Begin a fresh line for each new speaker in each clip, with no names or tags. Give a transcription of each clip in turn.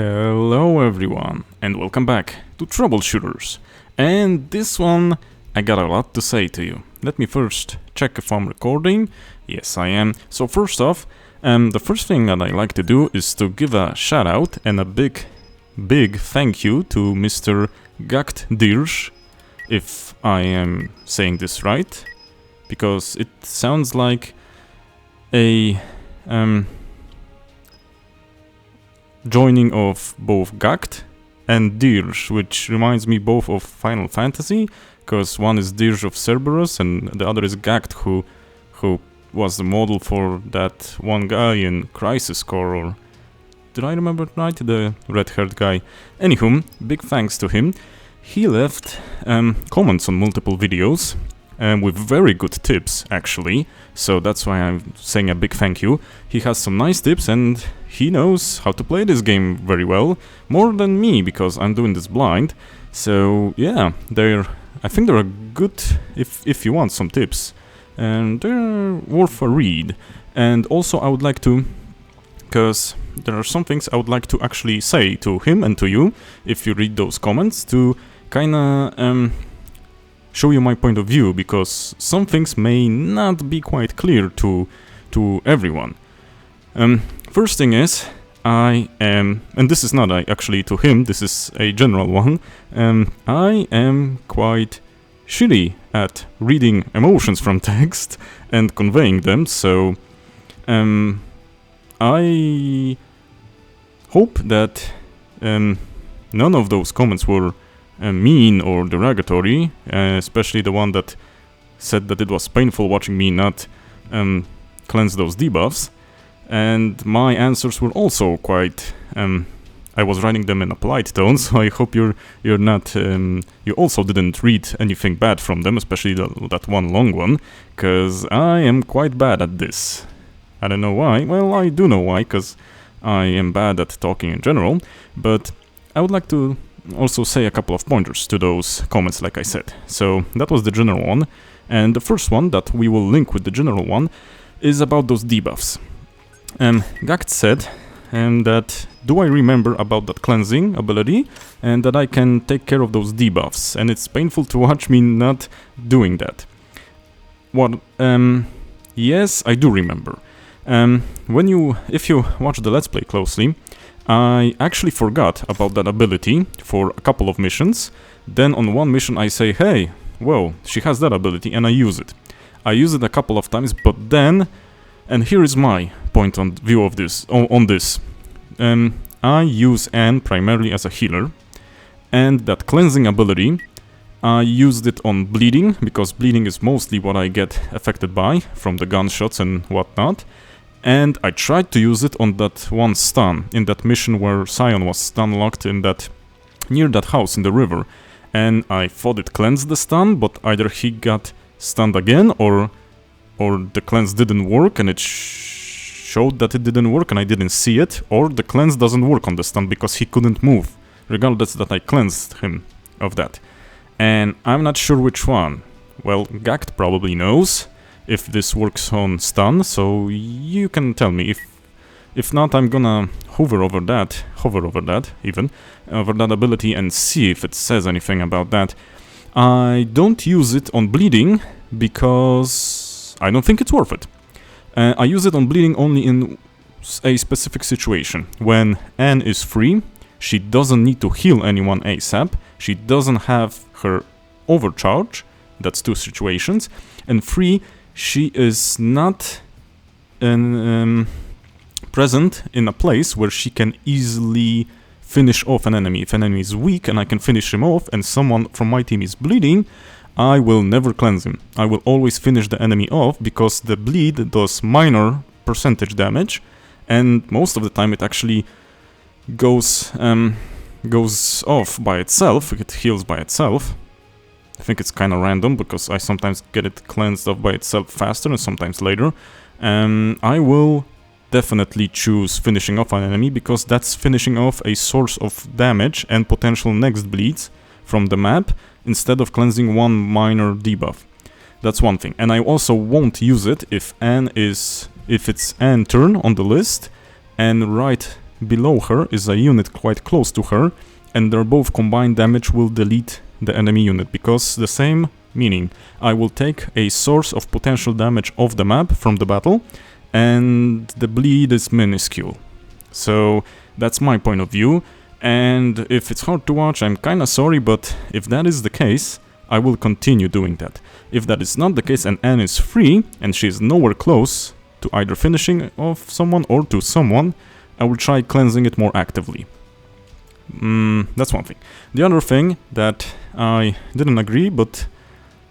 Hello everyone, and welcome back to Troubleshooters. And this one, I got a lot to say to you. Let me first check if I'm recording. Yes, I am. So first off, the first thing that I like to do is to give a shout out and a big thank you to Mr. GacktDirge, if I am saying this right, because it sounds like a joining of both Gackt and Dirge, which reminds me both of Final Fantasy, because one is Dirge of Cerberus and the other is Gackt, who was the model for that one guy in Crisis Core, or did I remember it right? The red-haired guy. Anywho, big thanks to him. He left comments on multiple videos with very good tips, actually, so that's why I'm saying a big thank you. He has some nice tips and he knows how to play this game very well, more than me, because I'm doing this blind. So yeah, I think they're good if you want some tips, and they're worth a read. And also I would like to, because there are some things I would like to actually say to him and to you, if you read those comments, to kinda show you my point of view, because some things may not be quite clear to everyone. First thing is, I am, and this is not actually to him, this is a general one, I am quite shitty at reading emotions from text and conveying them, so I hope that none of those comments were mean or derogatory, especially the one that said that it was painful watching me not cleanse those debuffs. And my answers were also quite, I was writing them in a polite tone, so I hope you're not, you also didn't read anything bad from them, especially that one long one, because I am quite bad at this. I don't know why. Well, I do know why, because I am bad at talking in general, but I would like to also say a couple of pointers to those comments, like I said. So that was the general one, and the first one that we will link with the general one is about those debuffs. Gackt said that, do I remember about that cleansing ability, and that I can take care of those debuffs, and it's painful to watch me not doing that. What? Yes, I do remember. If you watch the Let's Play closely, I actually forgot about that ability for a couple of missions. Then on one mission I say, hey, whoa, she has that ability, and I use it. I use it a couple of times, but then, and here is my point on view of this, on this. I use Anne primarily as a healer, and that cleansing ability, I used it on bleeding, because bleeding is mostly what I get affected by, from the gunshots and whatnot. And I tried to use it on that one stun, in that mission where Sion was stun-locked near that house in the river. And I thought it cleansed the stun, but either he got stunned again, or the cleanse didn't work and it showed that it didn't work and I didn't see it, or the cleanse doesn't work on the stun because he couldn't move, regardless that I cleansed him of that. And I'm not sure which one. Well, Gackt probably knows if this works on stun, so you can tell me. If not, I'm gonna hover over that ability and see if it says anything about that. I don't use it on bleeding because I don't think it's worth it. I use it on bleeding only in a specific situation. When Anne is free, she doesn't need to heal anyone ASAP, she doesn't have her overcharge, that's two situations, and free, she is not present in a place where she can easily finish off an enemy. If an enemy is weak and I can finish him off and someone from my team is bleeding, I will never cleanse him. I will always finish the enemy off, because the bleed does minor percentage damage, and most of the time it actually goes off by itself, it heals by itself. I think it's kind of random, because I sometimes get it cleansed off by itself faster and sometimes later. I will definitely choose finishing off an enemy, because that's finishing off a source of damage and potential next bleeds from the map, instead of cleansing one minor debuff. That's one thing. And I also won't use it if it's Anne turn on the list, and right below her is a unit quite close to her, and their both combined damage will delete the enemy unit, because the same meaning. I will take a source of potential damage off the map from the battle, and the bleed is minuscule. So that's my point of view, and if it's hard to watch, I'm kinda sorry, but if that is the case, I will continue doing that. If that is not the case and Anne is free, and she is nowhere close to either finishing off someone or to someone, I will try cleansing it more actively. That's one thing. The other thing that I didn't agree, but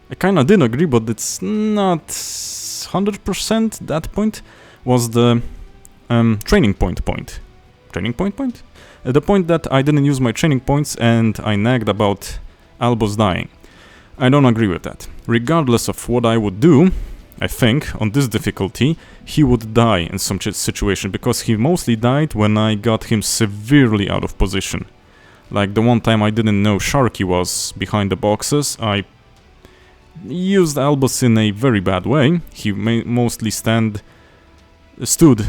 I kinda did agree, but it's not 100% that point, was the training point. Training point? The point that I didn't use my training points and I nagged about Albus dying. I don't agree with that. Regardless of what I would do, I think, on this difficulty, he would die in some situation, because he mostly died when I got him severely out of position. Like the one time I didn't know Sharky was behind the boxes, I used Albus in a very bad way. He mostly stood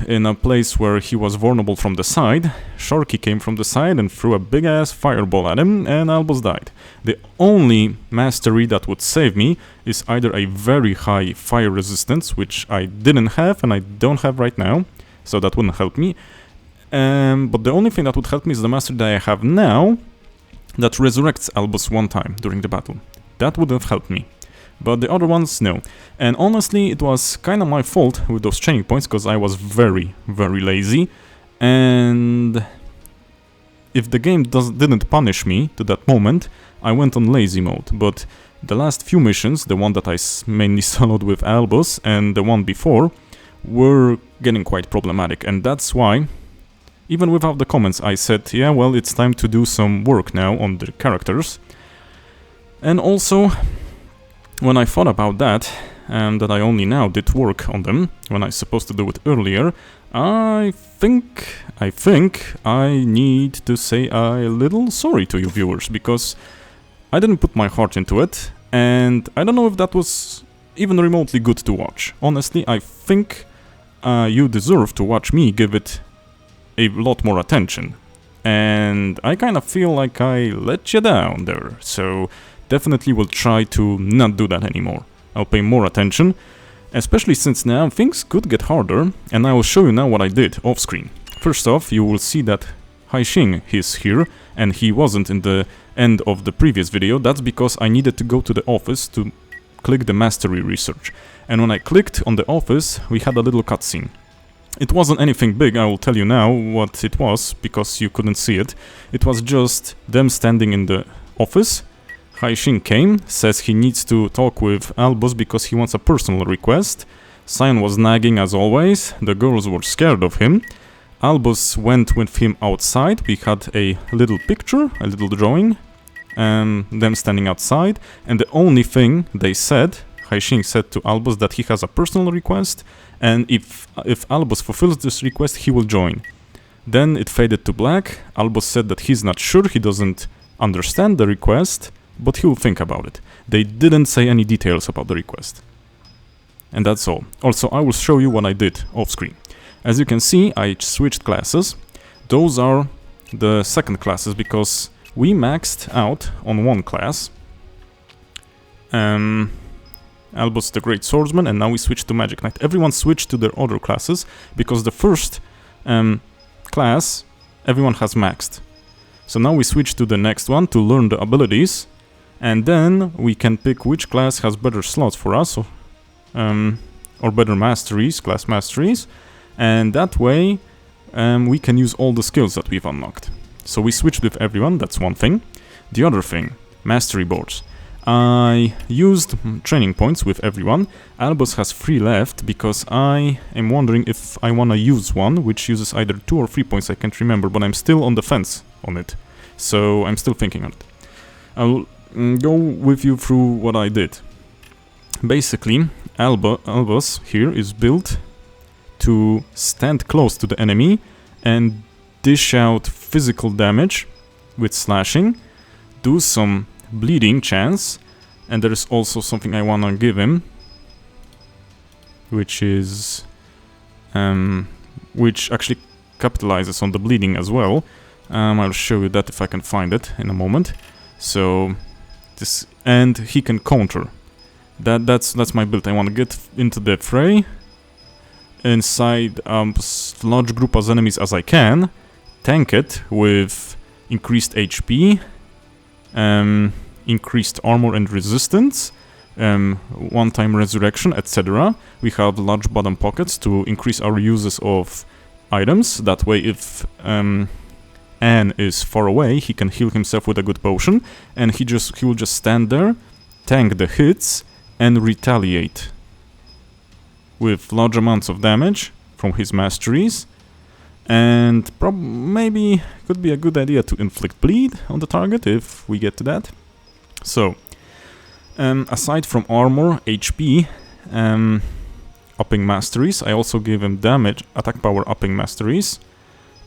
in a place where he was vulnerable from the side. Sharky came from the side and threw a big ass fireball at him, and Albus died. The only mastery that would save me is either a very high fire resistance, which I didn't have and I don't have right now, so that wouldn't help me. But the only thing that would help me is the mastery that I have now, that resurrects Albus one time during the battle. That would have helped me. But the other ones, no. And honestly, it was kind of my fault with those training points, because I was very, very lazy. And if the game didn't punish me to that moment, I went on lazy mode. But the last few missions, the one that I mainly soloed with Albus and the one before, were getting quite problematic. And that's why, even without the comments, I said, yeah, well, it's time to do some work now on the characters. And also, when I thought about that, and that I only now did work on them, when I was supposed to do it earlier, I think I need to say a little sorry to you viewers, because I didn't put my heart into it, and I don't know if that was even remotely good to watch. Honestly, I think you deserve to watch me give it a lot more attention, and I kind of feel like I let you down there, so definitely will try to not do that anymore. I'll pay more attention, especially since now things could get harder, and I will show you now what I did off screen. First off, you will see that Heixing is here, and he wasn't in the end of the previous video. That's because I needed to go to the office to click the mastery research. And when I clicked on the office, we had a little cutscene. It wasn't anything big, I will tell you now what it was, because you couldn't see it. It was just them standing in the office. Heixing came, says he needs to talk with Albus because he wants a personal request. Sion was nagging as always, the girls were scared of him. Albus went with him outside, we had a little picture, a little drawing, them standing outside, and the only thing they said, Heixing said to Albus that he has a personal request, and if Albus fulfills this request, he will join. Then it faded to black. Albus said that he's not sure, he doesn't understand the request, but he'll think about it. They didn't say any details about the request. And that's all. Also, I will show you what I did off screen. As you can see, I switched classes. Those are the second classes because we maxed out on one class. Albus the Great Swordsman, and now we switched to Magic Knight. Everyone switched to their other classes because the first class everyone has maxed. So now we switch to the next one to learn the abilities, and then we can pick which class has better slots for us, or better masteries, class masteries, and that way we can use all the skills that we've unlocked. So we switched with everyone, that's one thing. The other thing, mastery boards. I used training points with everyone. Albus has 3 left because I am wondering if I want to use one, which uses either 2 or 3 points, I can't remember, but I'm still on the fence on it. So I'm still thinking on it. I'll go with you through what I did. Basically, Albus here is built to stand close to the enemy and dish out physical damage with slashing, do some bleeding chance, and there is also something I wanna give him, which is which actually capitalizes on the bleeding as well. I'll show you that if I can find it in a moment. So this, and he can counter. That's my build. I want to get into the fray inside large group of enemies as I can, tank it with increased HP, increased armor and resistance, one-time resurrection, etc. We have large bottom pockets to increase our uses of items. That way, if Anne is far away, he can heal himself with a good potion, and he will just stand there, tank the hits, and retaliate with large amounts of damage from his masteries. And maybe could be a good idea to inflict bleed on the target if we get to that. So, aside from armor, HP, upping masteries, I also give him damage, attack power upping masteries,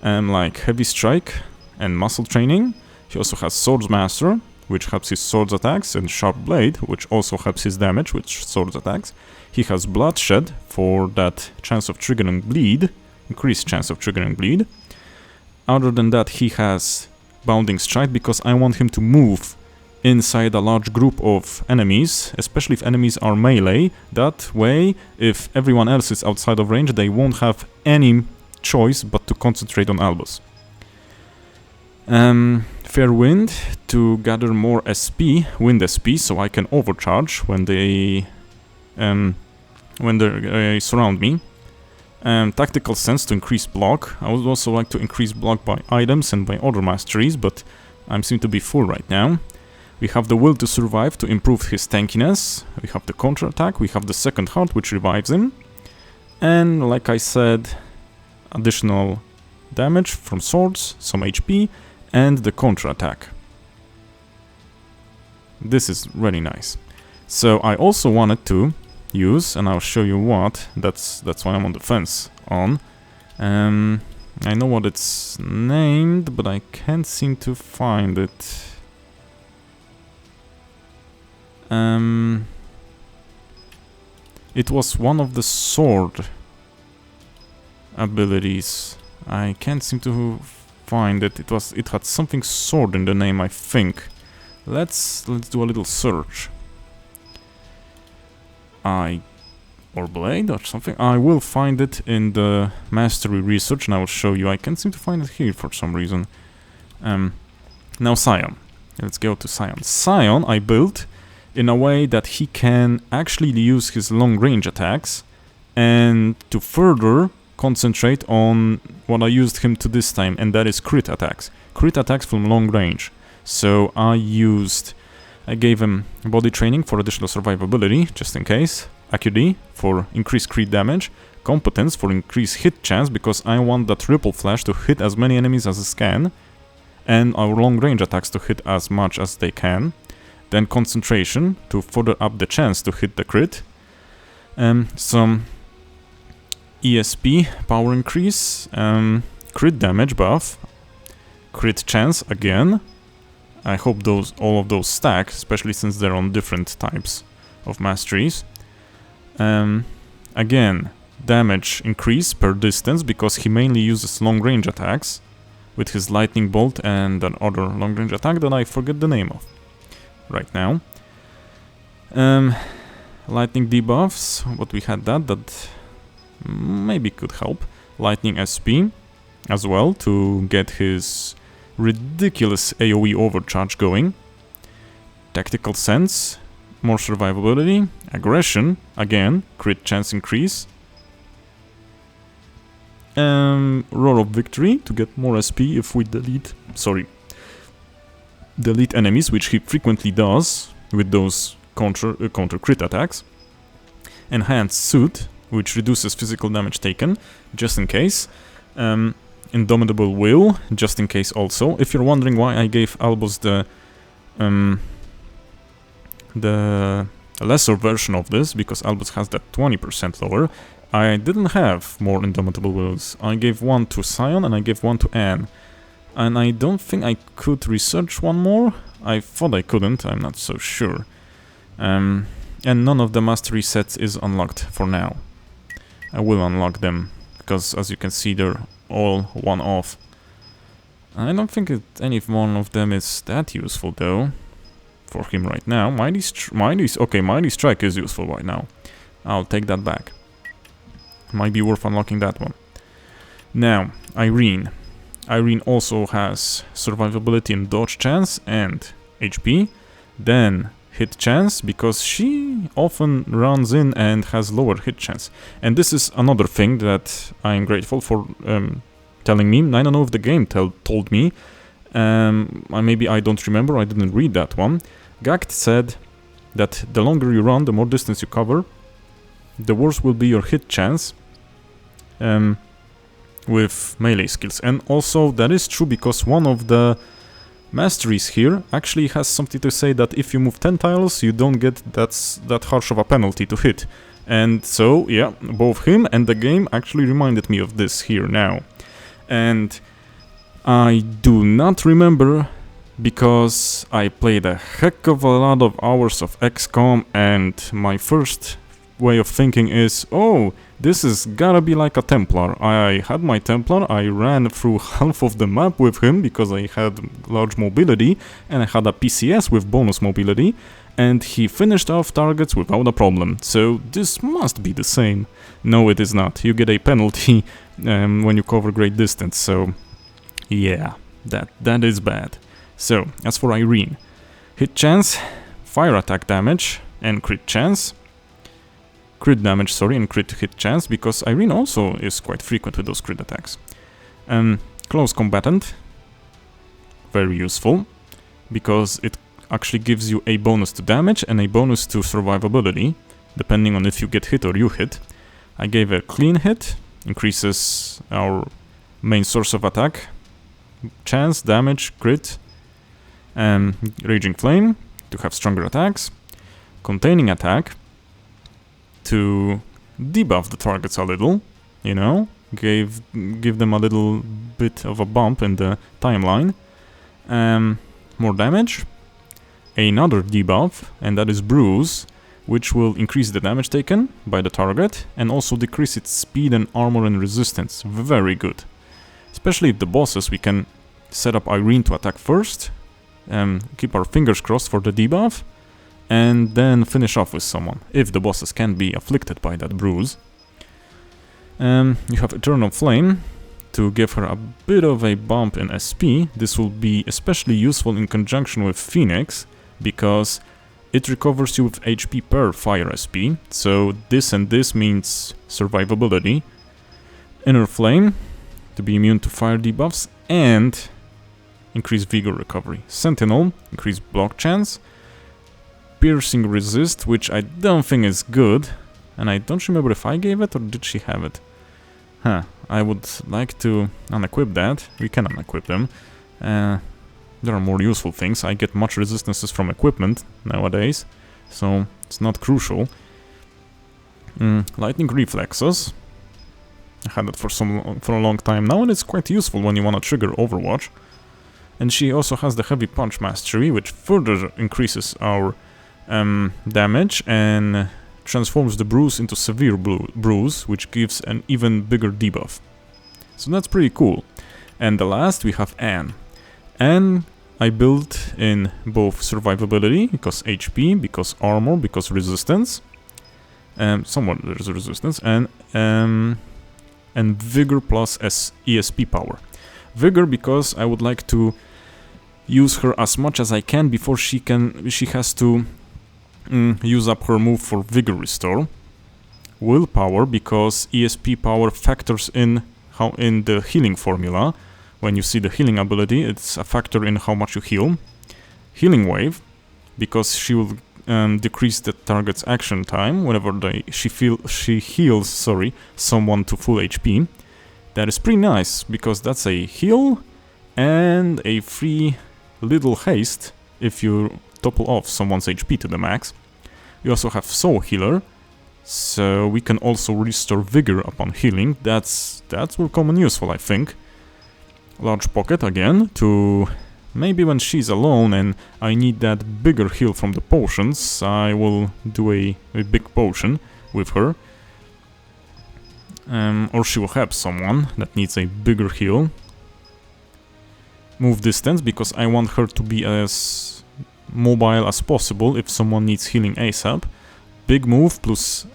like heavy strike and muscle training. He also has swords master, which helps his swords attacks, and sharp blade, which also helps his damage with swords attacks. He has bloodshed for that chance of triggering bleed, increased chance of triggering bleed. Other than that, he has bounding stride, because I want him to move inside a large group of enemies, especially if enemies are melee. That way, if everyone else is outside of range, they won't have any choice but to concentrate on Albus. Fair Wind to gather more SP, wind SP, so I can overcharge when they surround me. Tactical Sense to increase block. I would also like to increase block by items and by other masteries, but I seem to be full right now. We have the Will to Survive to improve his tankiness. We have the counter attack. We have the Second Heart, which revives him. And like I said, additional damage from swords, some HP, and the counter attack. This is really nice. So I also wanted to use, and I'll show you what, that's why I'm on the fence on. I know what it's named, but I can't seem to find it. It was one of the sword abilities. I can't seem to find it. It had something sword in the name, I think. Let's do a little search. Or blade or something. I will find it in the mastery research and I will show you. I can't seem to find it here for some reason. Now Sion. Let's go to Sion. Sion I built in a way that he can actually use his long range attacks and to further concentrate on what I used him to this time, and that is crit attacks. Crit attacks from long range. So I gave him body training for additional survivability, just in case. Accuracy for increased crit damage. Competence for increased hit chance, because I want that ripple flash to hit as many enemies as it can. And our long range attacks to hit as much as they can. Then concentration to further up the chance to hit the crit. Some ESP power increase. Crit damage buff. Crit chance again. I hope all of those stack, especially since they're on different types of masteries. Again, damage increase per distance, because he mainly uses long range attacks with his lightning bolt and an other long range attack that I forget the name of right now. Lightning debuffs, what we had that maybe could help. Lightning SP as well to get his ridiculous AoE overcharge going. Tactical Sense, more survivability. Aggression, again, crit chance increase. Roar of Victory to get more SP if we delete enemies, which he frequently does with those counter crit attacks. Enhanced Suit, which reduces physical damage taken, just in case. Indomitable Will, just in case also. If you're wondering why I gave Albus the lesser version of this, because Albus has that 20% lower, I didn't have more Indomitable Wills. I gave one to Sion and I gave one to Anne. And I don't think I could research one more. I thought I couldn't, I'm not so sure. And none of the mastery sets is unlocked for now. I will unlock them, because as you can see they're all one off. I don't think any one of them is that useful though for him right now. Mighty Strike is useful right now. I'll take that back. Might be worth unlocking that one. Now, Irene. Irene also has survivability and dodge chance and HP. Then hit chance, because she often runs in and has lower hit chance. And this is another thing that I'm grateful for telling me. I don't know if the game told me. Maybe I don't remember, I didn't read that one. Gackt said that the longer you run, the more distance you cover, the worse will be your hit chance with melee skills. And also that is true because one of the masteries here actually has something to say that if you move 10 tiles, you don't get that harsh of a penalty to hit. And so, yeah, both him and the game actually reminded me of this here now. And I do not remember, because I played a heck of a lot of hours of XCOM, and my first way of thinking is, oh, this is gotta be like a Templar. I had my Templar, I ran through half of the map with him because I had large mobility, and I had a PCS with bonus mobility, and he finished off targets without a problem. So this must be the same. No, it is not. You get a penalty when you cover great distance, so yeah, that is bad. So, as for Irene, hit chance, fire attack damage, and crit chance. Crit damage, sorry, and crit hit chance, because Irene also is quite frequent with those crit attacks. Close combatant, very useful, because it actually gives you a bonus to damage and a bonus to survivability, depending on if you get hit or you hit. I gave a clean hit, increases our main source of attack, chance, damage, crit, and Raging Flame to have stronger attacks, Containing Attack to debuff the targets a little, you know, give them a little bit of a bump in the timeline, more damage, another debuff, and that is Bruise, which will increase the damage taken by the target and also decrease its speed and armor and resistance. Very good. Especially if the bosses, we can set up Irene to attack first, keep our fingers crossed for the debuff, and then finish off with someone, if the bosses can be afflicted by that bruise. You have Eternal Flame to give her a bit of a bump in SP. This will be especially useful in conjunction with Phoenix, because it recovers you with HP per fire SP, so this and this means survivability. Inner Flame to be immune to fire debuffs and increase vigor recovery. Sentinel, increase block chance. Piercing resist, which I don't think is good, and I don't remember if I gave it or did she have it. I would like to unequip that. We can unequip them. There are more useful things. I get much resistances from equipment nowadays, so it's not crucial. Lightning Reflexes. I had it for a long time now, and it's quite useful when you want to trigger Overwatch. And she also has the Heavy Punch Mastery, which further increases our damage and transforms the bruise into Severe Bruise, which gives an even bigger debuff. So that's pretty cool. And the last, we have Anne. Anne I built in both survivability, because HP, because armor, because resistance. Somewhat there's a resistance, and vigor plus ESP power. Vigor because I would like to use her as much as I can before she has to use up her move for vigor restore. Willpower because ESP power factors in the healing formula. When you see the healing ability, it's a factor in how much you heal. Healing Wave because she will decrease the target's action time whenever she heals someone to full HP. That is pretty nice, because that's a heal and a free little haste if you topple off someone's HP to the max. We also have Soul Healer, so we can also restore vigor upon healing. That will come in useful, I think. Large Pocket again, to maybe when she's alone and I need that bigger heal from the potions, I will do a big potion with her. Or she will help someone that needs a bigger heal. Move distance, because I want her to be as mobile as possible if someone needs healing ASAP. Big move plus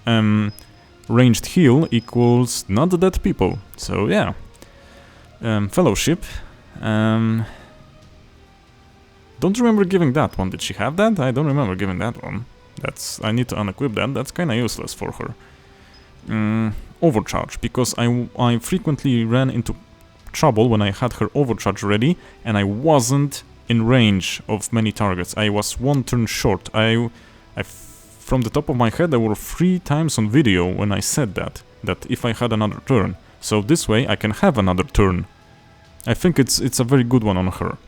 ranged heal equals not dead people. So yeah. Fellowship. Don't remember giving that one. Did she have that? I don't remember giving that one. I need to unequip that. That's kinda useless for her. Overcharge, because I frequently ran into trouble when I had her overcharge ready and I wasn't in range of many targets. I was one turn short. From the top of my head, there were 3 times on video when I said that if I had another turn. So this way I can have another turn. I think it's a very good one on her.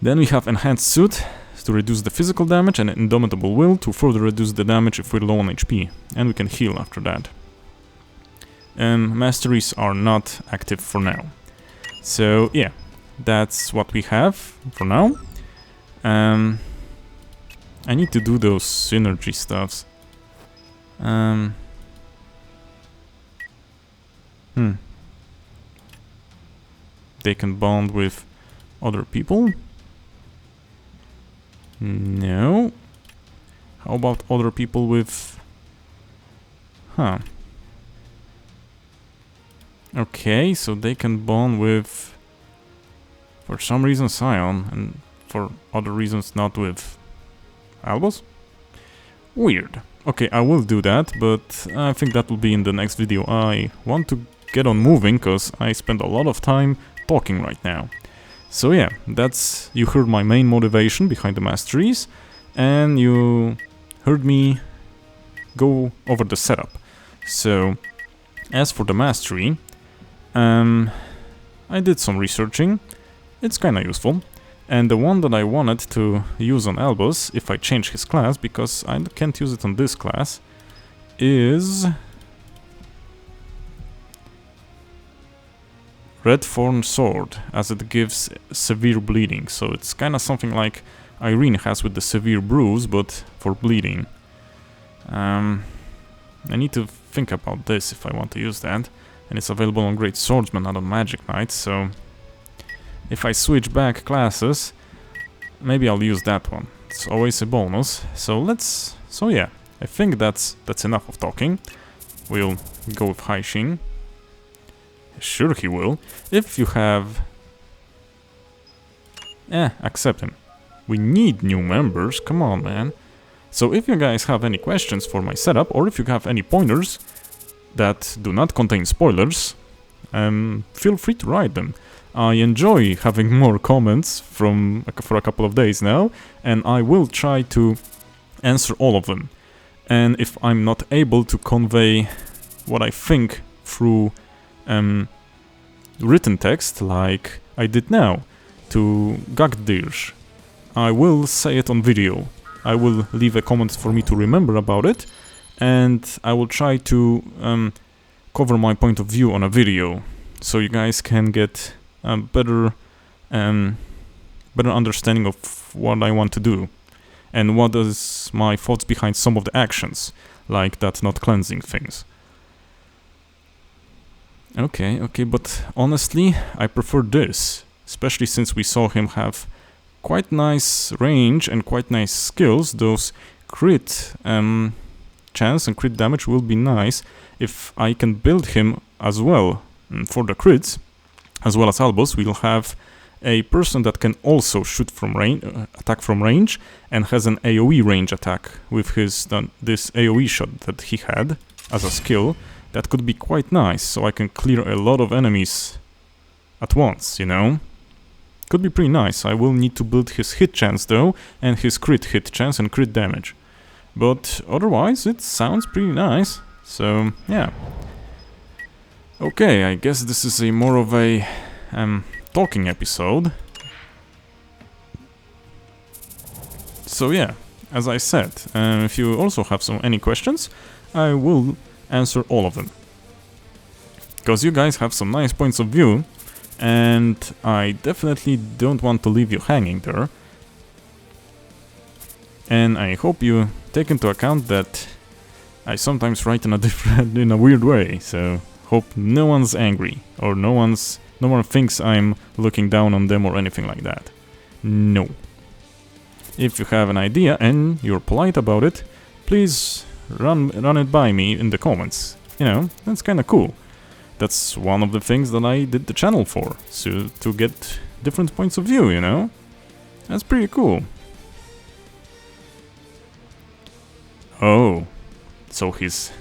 Then we have Enhanced Suit to reduce the physical damage, and Indomitable Will to further reduce the damage if we're low on HP. And we can heal after that. Masteries are not active for now. So yeah, that's what we have for now. I need to do those synergy stuffs. They can bond with other people? No. How about other people with... Huh. Okay, so they can bond with... For some reason Sion, and for other reasons not with... Albus? Weird. Okay, I will do that, but I think that will be in the next video. I want to get on moving, because I spend a lot of time talking right now. So yeah, you heard my main motivation behind the masteries, and you heard me go over the setup. So, as for the mastery, I did some researching. It's kinda useful. And the one that I wanted to use on Albus, if I change his class, because I can't use it on this class, is... Redthorn Sword, as it gives severe bleeding. So it's kinda something like Irene has with the severe bruise, but for bleeding. I need to think about this if I want to use that. And it's available on Great Swordsman, not on Magic Knight, so... If I switch back classes, maybe I'll use that one. It's always a bonus. So yeah, I think that's enough of talking. We'll go with Heixing. Sure he will. If you have... accept him. We need new members, come on man. So if you guys have any questions for my setup, or if you have any pointers that do not contain spoilers, feel free to write them. I enjoy having more comments for a couple of days now, and I will try to answer all of them. And if I'm not able to convey what I think through written text, like I did now, to GacktDirge, I will say it on video. I will leave a comment for me to remember about it, and I will try to cover my point of view on a video, so you guys can get a better understanding of what I want to do, and what is my thoughts behind some of the actions, like that not cleansing things. Okay, but honestly, I prefer this, especially since we saw him have quite nice range and quite nice skills. Those crit chance and crit damage will be nice if I can build him as well for the crits. As well as Albus, we'll have a person that can also shoot from range, attack from range, and has an AoE range attack with his this AoE shot that he had as a skill. That could be quite nice, so I can clear a lot of enemies at once, you know? Could be pretty nice. I will need to build his hit chance though, and his crit hit chance and crit damage. But otherwise, it sounds pretty nice, so yeah. Okay, I guess this is more of a talking episode. So yeah, as I said, if you also have any questions, I will answer all of them. Because you guys have some nice points of view, and I definitely don't want to leave you hanging there. And I hope you take into account that I sometimes write in a weird way, so hope no one's angry or no one thinks I'm looking down on them or anything like that. No. If you have an idea and you're polite about it, please run it by me in the comments. You know, that's kind of cool. That's one of the things that I did the channel for, so to get different points of view, you know? That's pretty cool. Oh, so he's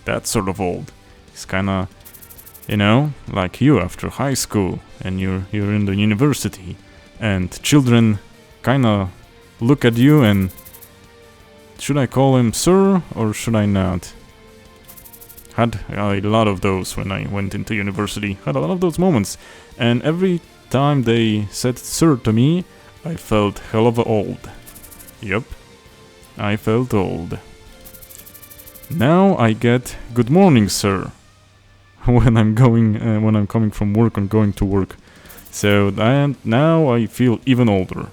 that sort of old. He's kinda, you know, like you after high school, and you're in the university, and children kinda look at you and... Should I call him sir, or should I not? Had a lot of those when I went into university. Had a lot of those moments. And every time they said sir to me, I felt hell of old. Yep. I felt old. Now I get good morning, sir. when I'm coming from work and going to work. So now I feel even older.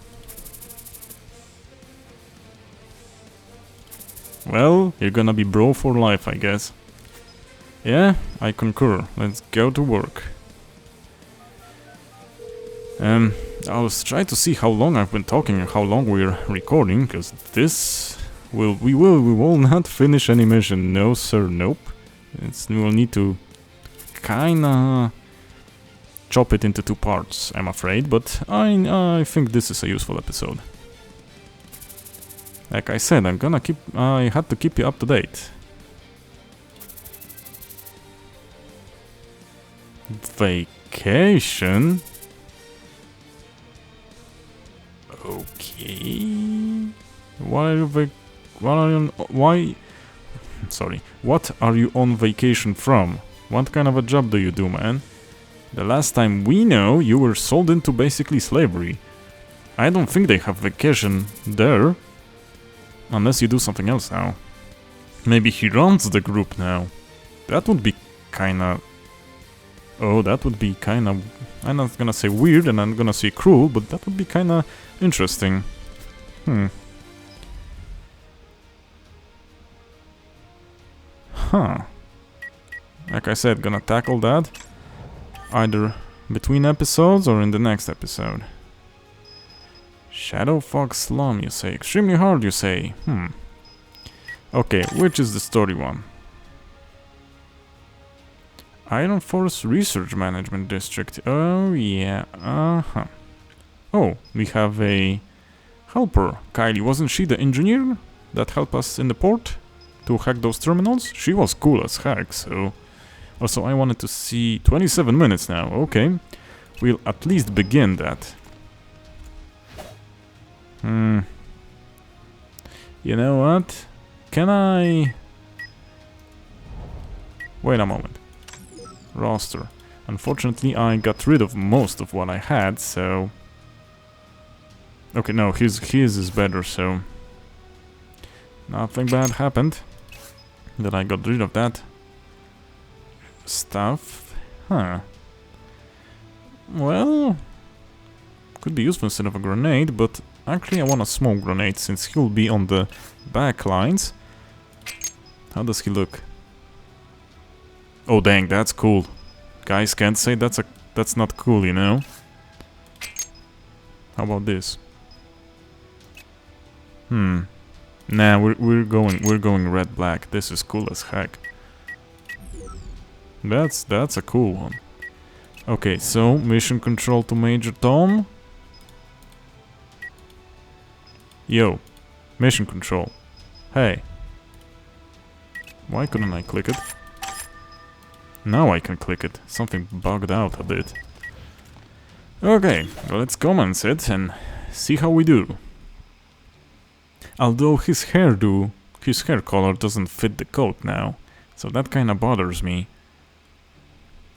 Well, you're gonna be bro for life, I guess. Yeah, I concur. Let's go to work. I was trying to see how long I've been talking and how long we're recording, because we will not finish any mission. No, sir, nope. We will need to kinda chop it into 2 parts, I'm afraid, but I think this is a useful episode. Like I said, I had to keep you up to date. Vacation? Okay. What are you on vacation from? What kind of a job do you do, man? The last time we know, you were sold into basically slavery. I don't think they have vacation there. Unless you do something else now. Maybe he runs the group now. That would be kinda... Oh, that would be kinda... I'm not gonna say weird and I'm gonna say cruel, but that would be kinda interesting. Huh. Like I said, gonna tackle that either between episodes or in the next episode. Shadow Fog Slum, you say. Extremely hard, you say. Okay, which is the story one? Iron Force Research Management District. Oh, yeah. Oh, we have a helper. Kylie, wasn't she the engineer that helped us in the port to hack those terminals? She was cool as heck, so... Also, I wanted to see... 27 minutes now, okay. We'll at least begin that. You know what? Can I... Wait a moment. Roster. Unfortunately, I got rid of most of what I had, so... Okay, no, his is better, so... Nothing bad happened. That I got rid of that stuff. Huh. Well... Could be useful instead of a grenade, but... Actually, I want a smoke grenade, since he'll be on the back lines. How does he look? Oh dang, that's cool. Guys can't say that's not cool, you know? How about this? Nah, we're going red black. This is cool as heck. That's a cool one. Okay, so mission control to Major Tom. Yo, mission control. Hey. Why couldn't I click it? Now I can click it. Something bugged out a bit. Okay, well, let's commence it and see how we do. Although his hair color doesn't fit the coat now, so that kinda bothers me.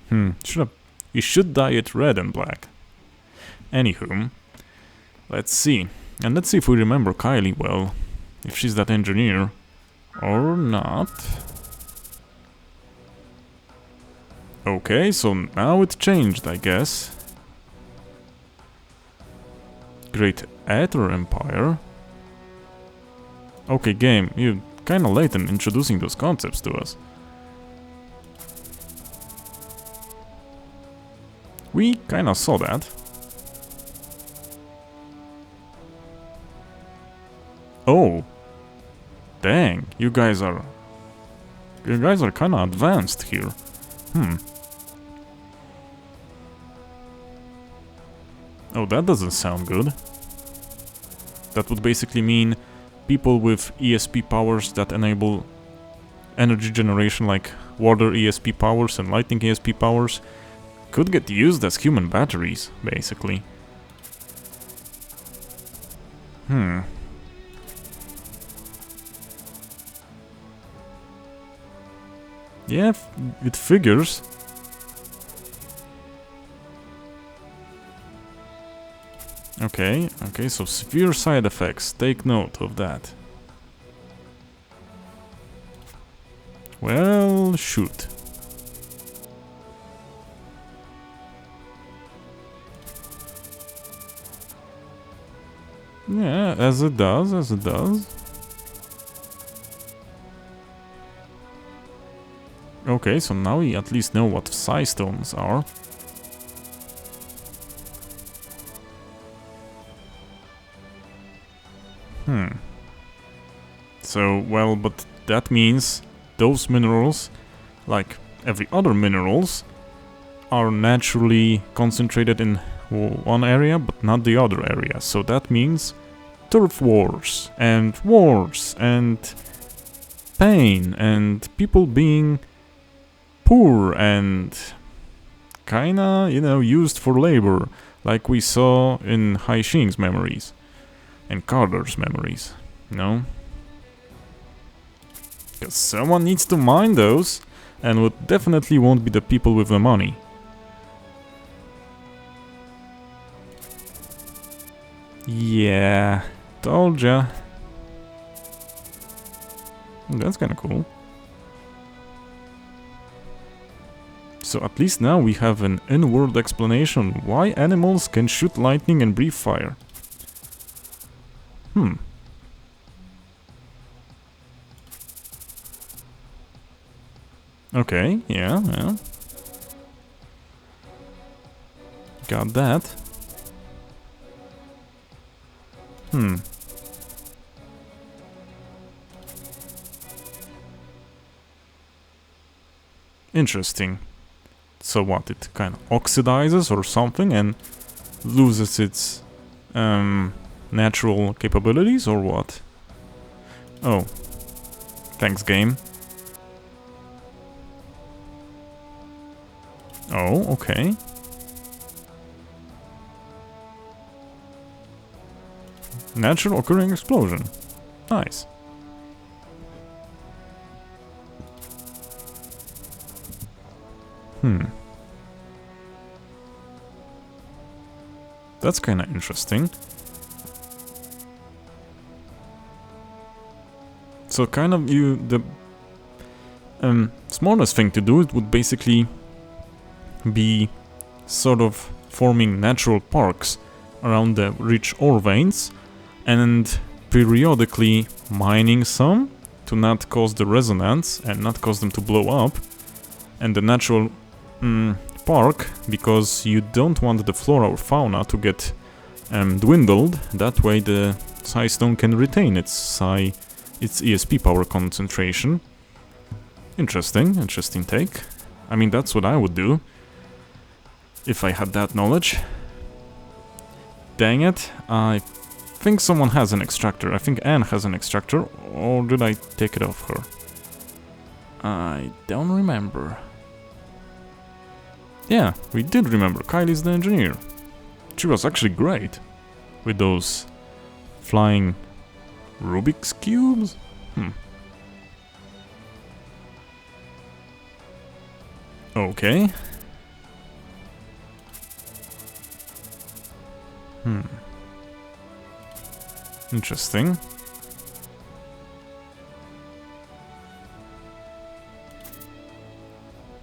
You should dye it red and black. Anywho, let's see. And let's see if we remember Kylie well. If she's that engineer. Or not. Okay, so now it changed, I guess. Great Aether Empire. Okay, game, you kinda late in introducing those concepts to us. We kinda saw that. Oh. Dang, you guys are kinda advanced here. Oh, that doesn't sound good. That would basically mean people with ESP powers that enable energy generation like water ESP powers and lightning ESP powers could get used as human batteries, basically. Yeah, it figures. Okay, so severe side effects, take note of that. Well, shoot. Yeah, as it does. Okay, so now we at least know what psi stones are. So, well, but that means those minerals, like every other minerals, are naturally concentrated in one area, but not the other area. So that means turf wars, and pain, and people being poor, and kinda, used for labor, like we saw in Heixing's memories, and Carter's memories, Because someone needs to mine those, and it definitely won't be the people with the money. Yeah, told ya. That's kinda cool. So at least now we have an in-world explanation why animals can shoot lightning and breathe fire. Okay, yeah. Got that. Interesting. So what, it kind of oxidizes or something and loses its natural capabilities, or what? Oh. Thanks, game. Oh, okay. Natural occurring explosion. Nice. That's kinda interesting. So kind of the smallest thing to do, it would basically be sort of forming natural parks around the rich ore veins and periodically mining some to not cause the resonance and not cause them to blow up. And the natural park, because you don't want the flora or fauna to get dwindled. That way the psi stone can retain its ESP power concentration. Interesting take. I mean, that's what I would do if I had that knowledge. Dang it, I think someone has an extractor. I think Anne has an extractor, or did I take it off her? I don't remember. Yeah, we did remember. Kylie's the engineer. She was actually great with those flying Rubik's cubes. Okay. Interesting.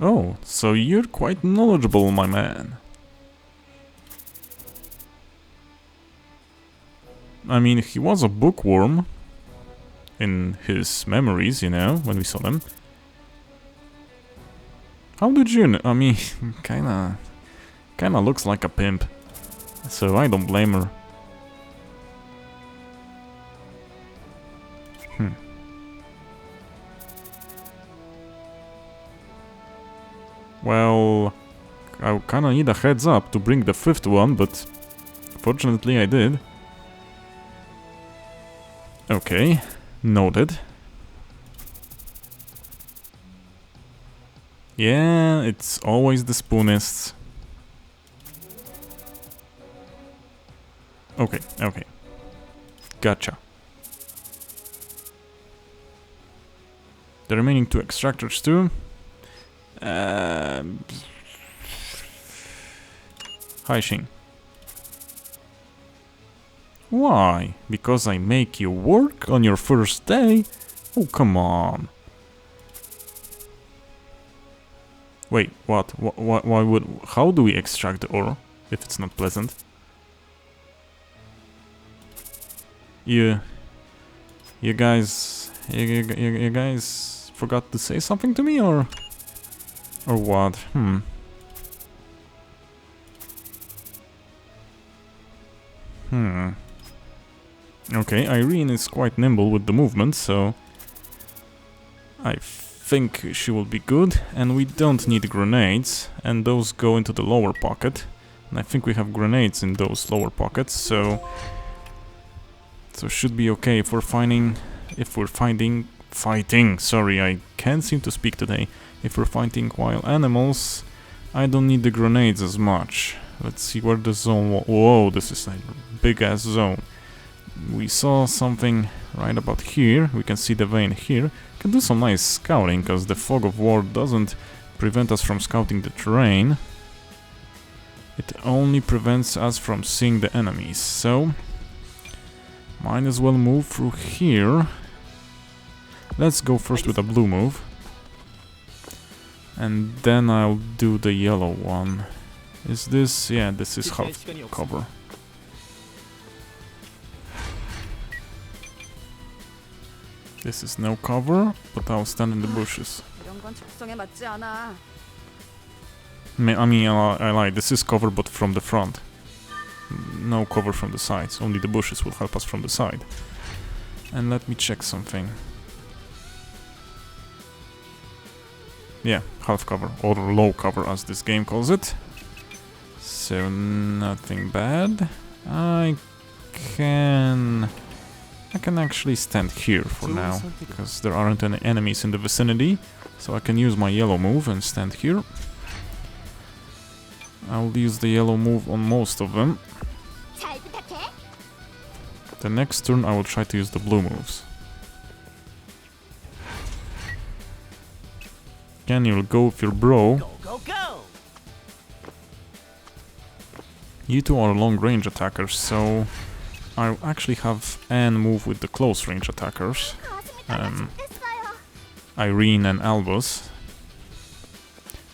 Oh, so you're quite knowledgeable, my man. I mean, he was a bookworm. in his memories, you know, when we saw them. How did you know? I mean, kinda looks like a pimp. So I don't blame her. Well, I kinda need a heads up to bring the 5th one, but fortunately I did. Okay, noted. Yeah, it's always the spoonists. Okay, okay. Gotcha. The remaining 2 extractors too. Heixing. Why? Because I make you work on your first day? Oh, come on. Wait, what? Why would... How do we extract the ore if it's not pleasant? You guys forgot to say something to me, or what? Okay, Irene is quite nimble with the movement, so I think she will be good. And we don't need grenades, and those go into the lower pocket. And I think we have grenades in those lower pockets, so should be okay if we're fighting. Sorry, I can't seem to speak today. If we're fighting wild animals, I don't need the grenades as much. Let's see where the zone... Whoa, this is a big-ass zone. We saw something right about here. We can see the vein here. Can do some nice scouting, because the fog of war doesn't prevent us from scouting the terrain. It only prevents us from seeing the enemies, so... might as well move through here. Let's go first with a blue move. And then I'll do the yellow one. Is this... yeah, this is half cover. This is no cover, but I'll stand in the bushes. I mean, I lied. This is cover, but from the front. No cover from the sides. Only the bushes will help us from the side. And let me check something. Yeah, half cover, or low cover as this game calls it. So nothing bad. I can actually stand here for now, because there aren't any enemies in the vicinity. So I can use my yellow move and stand here. I'll use the yellow move on most of them. The next turn I will try to use the blue moves. Again, you'll go with your bro. You two are long range attackers, so I'll actually have Anne move with the close range attackers. Irene and Albus.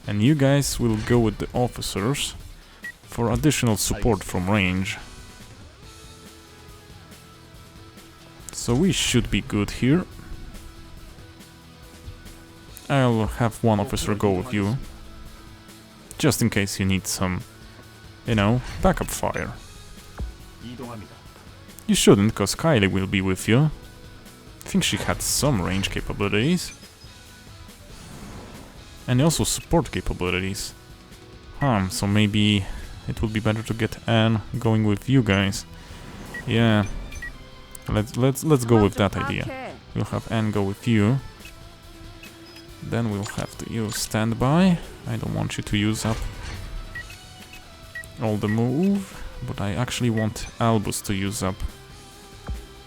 And you guys will go with the officers for additional support from range. So we should be good here. I'll have one officer go with you, just in case you need some, you know, backup fire. You shouldn't, cause Kylie will be with you. I think she had some range capabilities. And also support capabilities. So maybe it would be better to get Anne going with you guys. Yeah. Let's go with that idea. We'll have Anne go with you. Then we'll have to use standby. I don't want you to use up all the move, but I actually want Albus to use up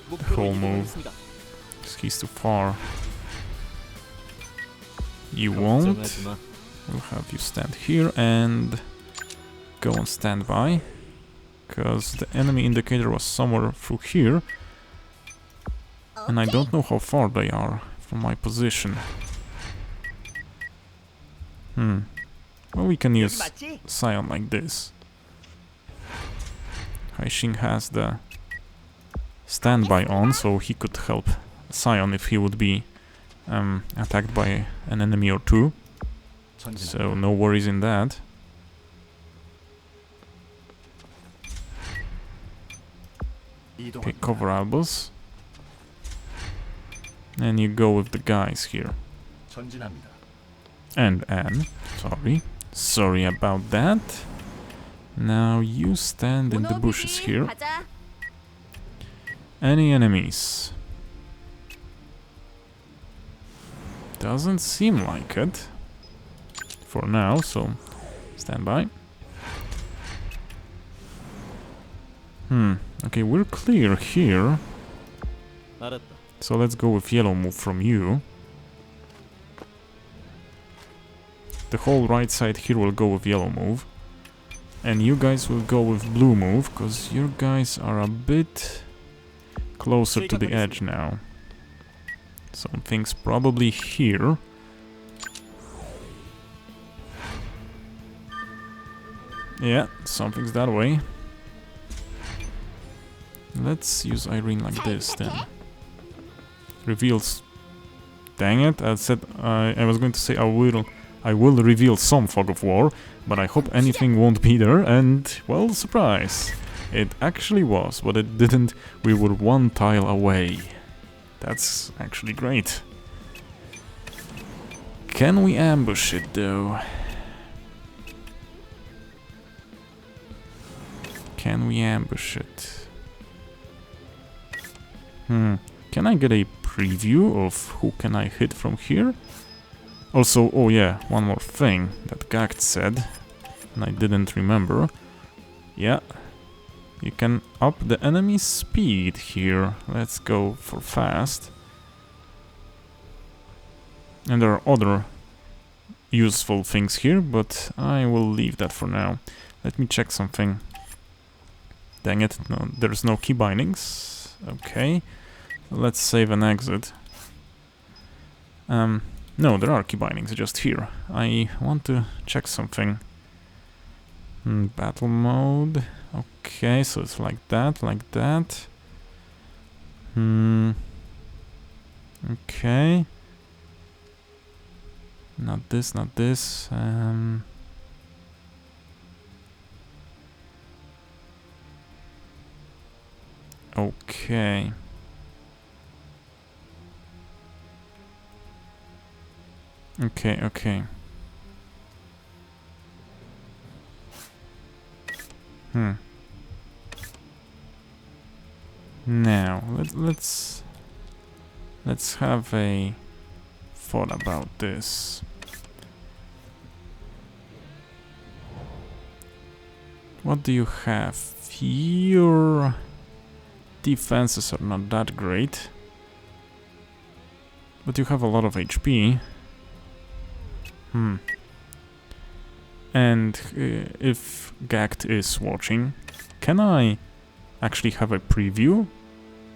the whole move, because he's too far. You won't. We'll have you stand here and go on standby, because the enemy indicator was somewhere through here, and I don't know how far they are from my position. Well, we can use Sion like this. Heixing has the standby on, so he could help Sion if he would be attacked by an enemy or two. So no worries in that. Okay, cover Albus. And you go with the guys here. And Anne. Sorry about that. Now you stand in the bushes here. Any enemies? Doesn't seem like it. For now, so stand by. Okay, we're clear here. So let's go with yellow move from you. The whole right side here will go with yellow move. And you guys will go with blue move, because your guys are a bit closer to the edge now. Something's probably here. Yeah, something's that way. Let's use Irene like this then. Reveals. Dang it! I said I was going to say I will reveal some fog of war, but I hope anything won't be there. And well, surprise! It actually was, but it didn't. We were one tile away. That's actually great. Can we ambush it though? Can we ambush it? Can I get a preview of who can I hit from here? Also, oh yeah, one more thing that Gackt said, and I didn't remember. Yeah, you can up the enemy's speed here. Let's go for fast. And there are other useful things here, but I will leave that for now. Let me check something. Dang it, no, there's no key bindings. Okay, let's save and exit. No, there are key bindings just here. I want to check something. Battle mode. Okay, so it's like that, like that. Okay. Not this, not this. Okay. Okay. Now let's have a thought about this. What do you have? Your defenses are not that great, but you have a lot of HP. And if Gackt is watching, can I actually have a preview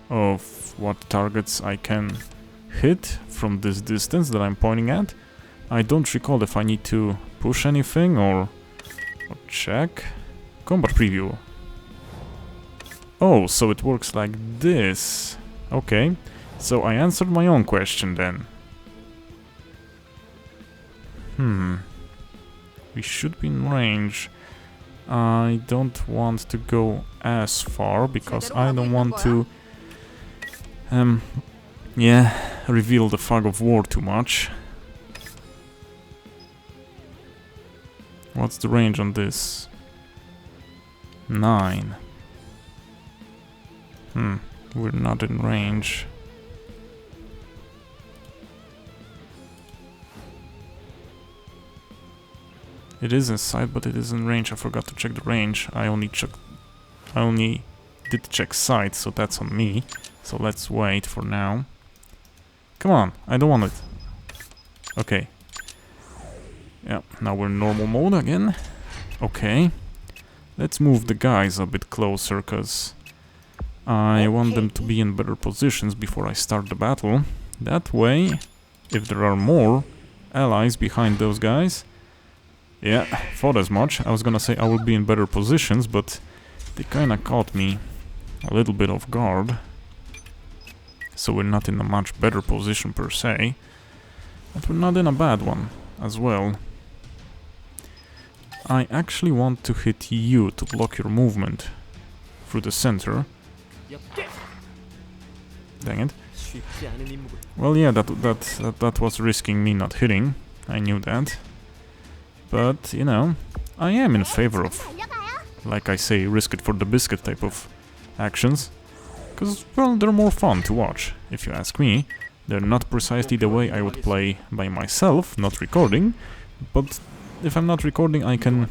of what targets I can hit from this distance that I'm pointing at? I don't recall if I need to push anything or check. Combat preview. Oh, so it works like this. Okay, so I answered my own question then. We should be in range. I don't want to go as far because I don't want to reveal the fog of war too much. What's the range on this? 9. We're not in range. It is inside, but it is in range. I forgot to check the range. I only did check sight, so that's on me. So let's wait for now. Come on, I don't want it. Okay. Yeah, now we're in normal mode again. Okay. Let's move the guys a bit closer, because I want them to be in better positions before I start the battle. That way, if there are more allies behind those guys... Yeah, thought as much. I was gonna say I will be in better positions, but they kinda caught me a little bit off guard. so we're not in a much better position per se. But we're not in a bad one as well. I actually want to hit you to block your movement through the center. Dang it. Well, yeah, that was risking me not hitting. I knew that. But, you know, I am in favor of, like I say, risk it for the biscuit type of actions. Because, well, they're more fun to watch, if you ask me. They're not precisely the way I would play by myself, not recording. But if I'm not recording, I can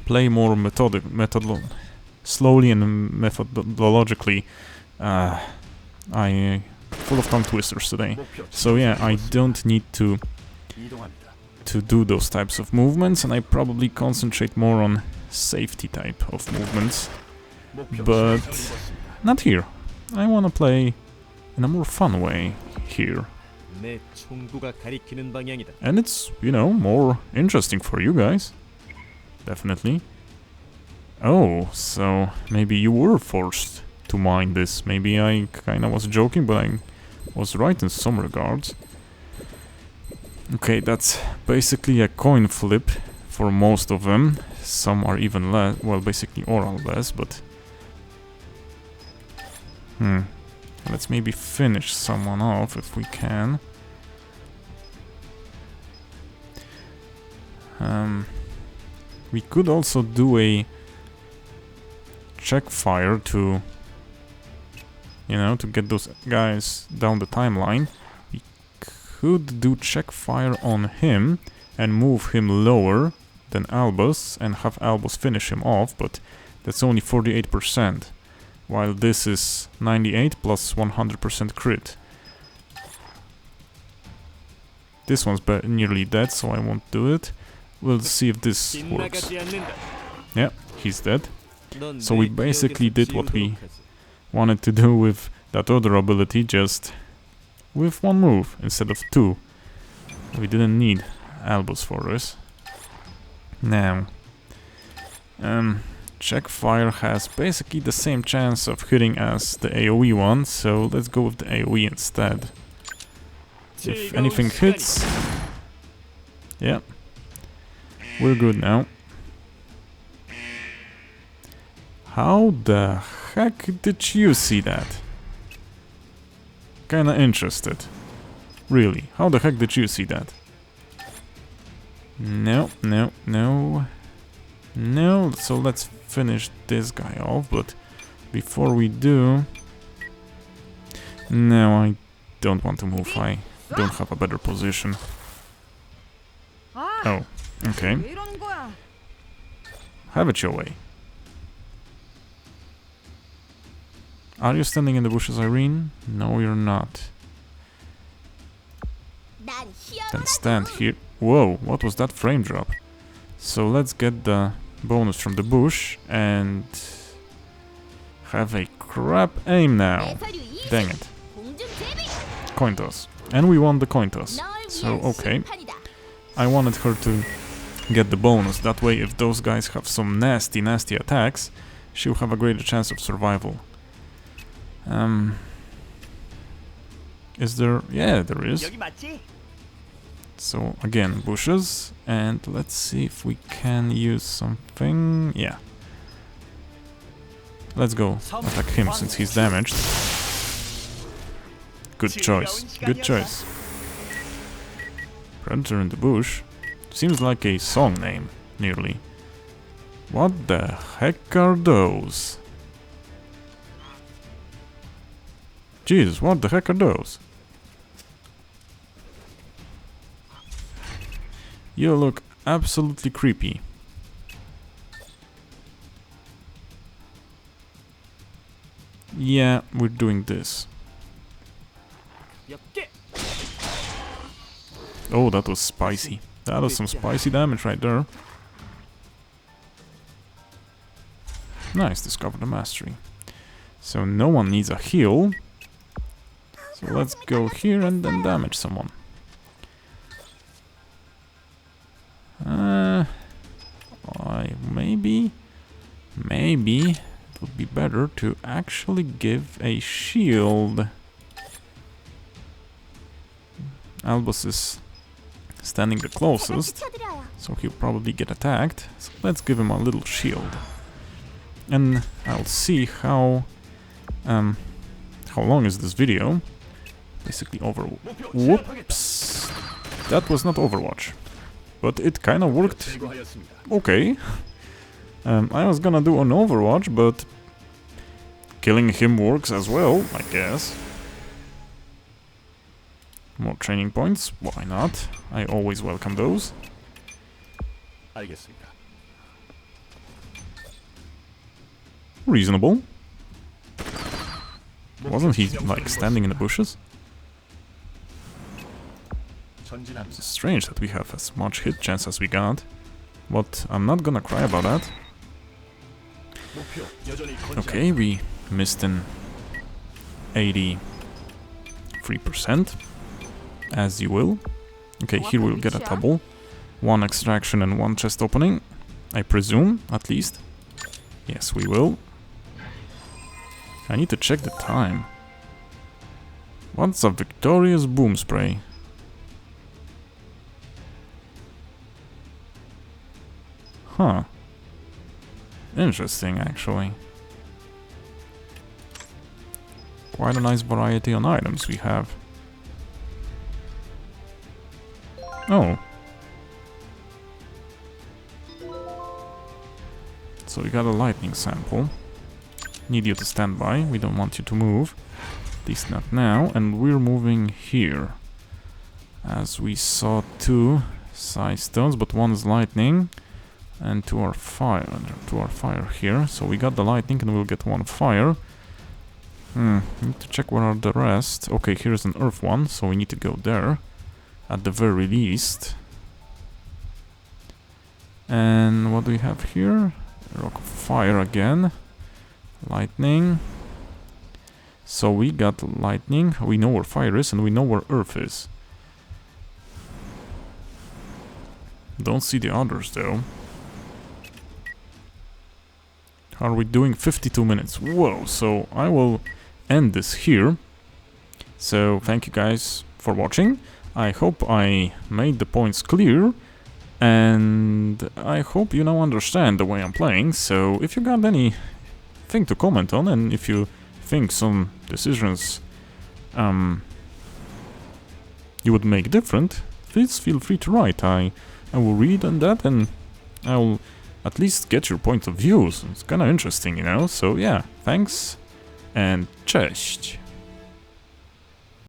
play more slowly and methodologically. I full of tongue twisters today. So yeah, I don't need to do those types of movements, and I probably concentrate more on safety type of movements. But not here. I want to play in a more fun way here. And it's, you know, more interesting for you guys. Definitely. Oh, so maybe you were forced to mine this. Maybe I kinda was joking, but I was right in some regards. Okay, that's basically a coin flip for most of them. Some are even less, well, basically all are less, but... Let's maybe finish someone off if we can. We could also do a check fire to, you know, to get those guys down the timeline. We could do check fire on him and move him lower than Albus and have Albus finish him off, but that's only 48%, while this is 98 plus 100% crit. This one's nearly dead, so I won't do it. We'll see if this works. Yeah, he's dead. So we basically did what we wanted to do with that other ability, just with one move instead of two. We didn't need Albus for this. Now, check fire has basically the same chance of hitting as the AoE one, so let's go with the AoE instead. If anything hits, yeah, we're good now. How the heck did you see that? Kinda interested. Really, how the heck did you see that? No, no, no. No, so let's finish this guy off, but before we do... No, I don't want to move, I don't have a better position. Oh, okay. Have it your way. Are you standing in the bushes, Irene? No, you're not. Then stand here. Whoa, what was that frame drop? So let's get the bonus from the bush and have a crap aim now. Dang it. Coin toss. And we won the coin toss. So, okay. I wanted her to get the bonus. That way, if those guys have some nasty, nasty attacks, she'll have a greater chance of survival. Is there... Yeah, there is. So, again, bushes. And let's see if we can use something... Yeah. Let's go attack him since he's damaged. Good choice. Good choice. Predator in the bush. Seems like a song name, nearly. What the heck are those? Jesus, what the heck are those? You look absolutely creepy. Yeah, we're doing this. Oh, that was spicy. That was some spicy damage right there. Nice, discovered the mastery. So no one needs a heal. So let's go here and then damage someone. Maybe it would be better to actually give a shield Albus is standing the closest, so he'll probably get attacked. So let's give him a little shield. And I'll see how long is this video. Basically over... Whoops! That was not Overwatch. But it kinda worked okay. I was gonna do an Overwatch, but killing him works as well, I guess. More training points, why not? I always welcome those. Reasonable. Wasn't he, like, standing in the bushes? It's strange that we have as much hit chance as we got, but I'm not gonna cry about that. Okay, we missed an 83%, as you will. Okay, here we'll get a double. 1 extraction and 1 chest opening, I presume, at least. Yes, we will. I need to check the time. What's a victorious boom spray? Huh. Interesting, actually. Quite a nice variety on items we have. Oh. So we got a lightning sample. Need you to stand by, we don't want you to move. At least not now, and we're moving here. As we saw 2 side stones, but 1 is lightning. And to our fire here. So we got the lightning and we'll get 1 fire. Need to check where are the rest. Okay, here's an earth one, so we need to go there. At the very least. And what do we have here? Rock of fire again. Lightning. So we got lightning, we know where fire is and we know where earth is. Don't see the others though. Are we doing 52 minutes? Whoa, so I will end this here. So thank you guys for watching. I hope I made the points clear. And I hope you now understand the way I'm playing. So if you got anything to comment on, and if you think some decisions you would make different, please feel free to write. I will read on that and I will at least get your point of views. It's kinda interesting, you know? So yeah, thanks and cześć!